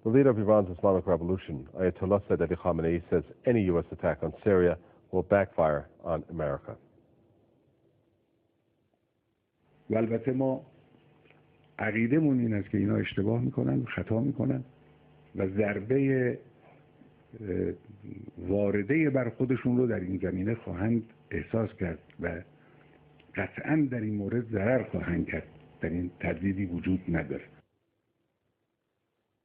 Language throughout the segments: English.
The leader of Iran's Islamic Revolution, Ayatollah Said Ali Khamenei, says any U.S. attack on Syria will backfire on America. و البته ما عقیدمون این است که اینا اشتباه میکنن، خطا میکنن و ضربه وارده بر خودشون رو در این زمینه خواهند احساس کرد و قطعا در این مورد ضرر خواهند کرد. در این تردیدی وجود نداره.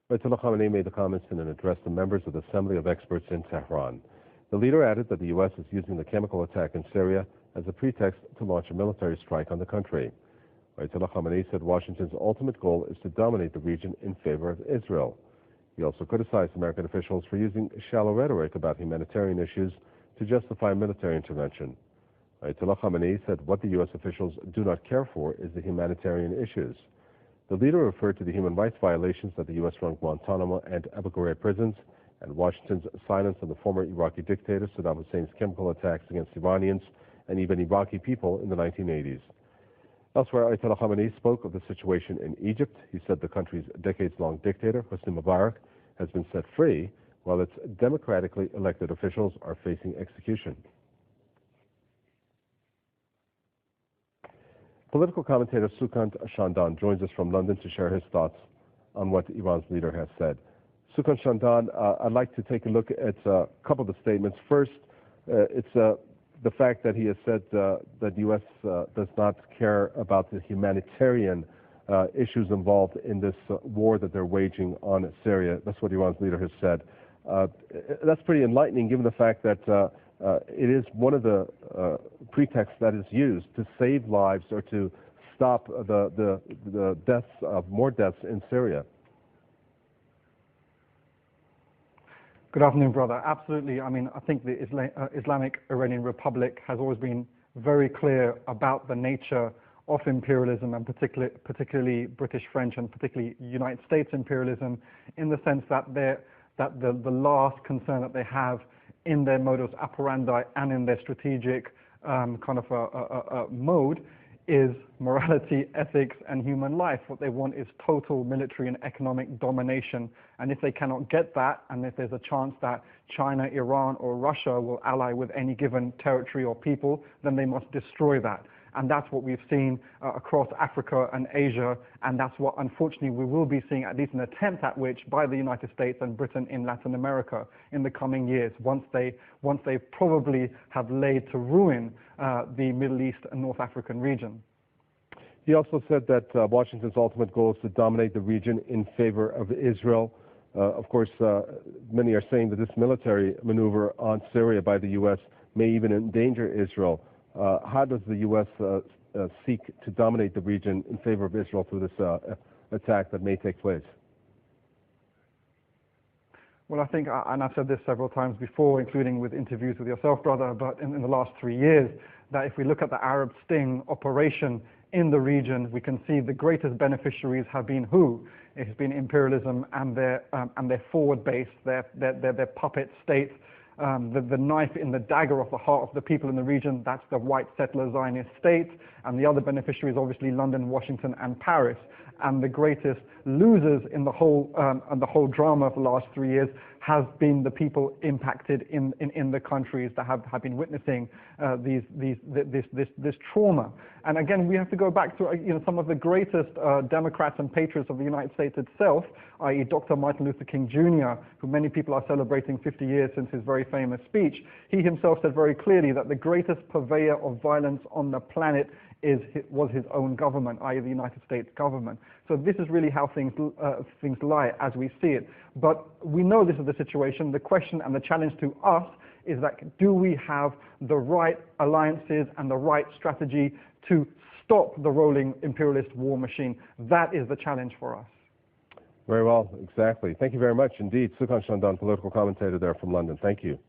Ayatollah Khamenei made the comments in an address to members of the Assembly of Experts in Tehran. The leader added that the U.S. is using the chemical attack in Syria as a pretext to launch a military strike on the country. Ayatollah Khamenei said Washington's ultimate goal is to dominate the region in favor of Israel. He also criticized American officials for using shallow rhetoric about humanitarian issues to justify military intervention. Ayatollah Khamenei said what the U.S. officials do not care for is the humanitarian issues. The leader referred to the human rights violations at the U.S.-run Guantanamo and Abu Ghraib prisons and Washington's silence on the former Iraqi dictator Saddam Hussein's chemical attacks against Iranians and even Iraqi people in the 1980s. Elsewhere, Ayatollah Khamenei spoke of the situation in Egypt. He said the country's decades-long dictator, Hosni Mubarak, has been set free, while its democratically elected officials are facing execution. Political commentator Sukant Shandan joins us from London to share his thoughts on what Iran's leader has said. Sukant Shandan, I'd like to take a look at a couple of the statements. First, it's the fact that he has said that the U.S. Does not care about the humanitarian issues involved in this war that they're waging on Syria. That's what Iran's leader has said. That's pretty enlightening given the fact that it is one of the pretexts that is used to save lives or to stop the deaths of more deaths in Syria. Good afternoon, brother. Absolutely. I mean, I think the Islamic Iranian Republic has always been very clear about the nature of imperialism, and particularly British, French, and particularly United States imperialism, in the sense that the last concern that they have in their modus operandi and in their strategic kind of mode is morality, ethics, and human life. What they want is total military and economic domination. And if they cannot get that, and if there's a chance that China, Iran, or Russia will ally with any given territory or people, then they must destroy that. And that's what we've seen across Africa and Asia, and that's what, unfortunately, we will be seeing, at least an attempt at which, by the United States and Britain in Latin America in the coming years, once they probably have laid to ruin the Middle East and North African region. He also said that Washington's ultimate goal is to dominate the region in favor of Israel. Of course, many are saying that this military maneuver on Syria by the U.S. may even endanger Israel. How does the U.S. Seek to dominate the region in favor of Israel through this attack that may take place? Well, I think, and I've said this several times before, including with interviews with yourself, brother, but in the last 3 years, that if we look at the Arab Sting operation in the region, we can see the greatest beneficiaries have been who? It has been imperialism and their forward base, their puppet states. The knife in the dagger of the heart of the people in the region, that's the white settler Zionist state, and the other beneficiaries obviously London, Washington, and Paris. And the greatest losers in the whole drama of the last 3 years has been the people impacted in the countries that have been witnessing this trauma. And again, we have to go back to some of the greatest Democrats and patriots of the United States itself, i.e. Dr. Martin Luther King Jr., who many people are celebrating 50 years since his very famous speech. He himself said very clearly that the greatest purveyor of violence on the planet was his own government, i.e. the United States government. So this is really how things lie as we see it. But we know this is the situation. The question and the challenge to us is that do we have the right alliances and the right strategy to stop the rolling imperialist war machine? That is the challenge for us. Very well, exactly. Thank you very much indeed. Sukant Shandan, political commentator there from London. Thank you.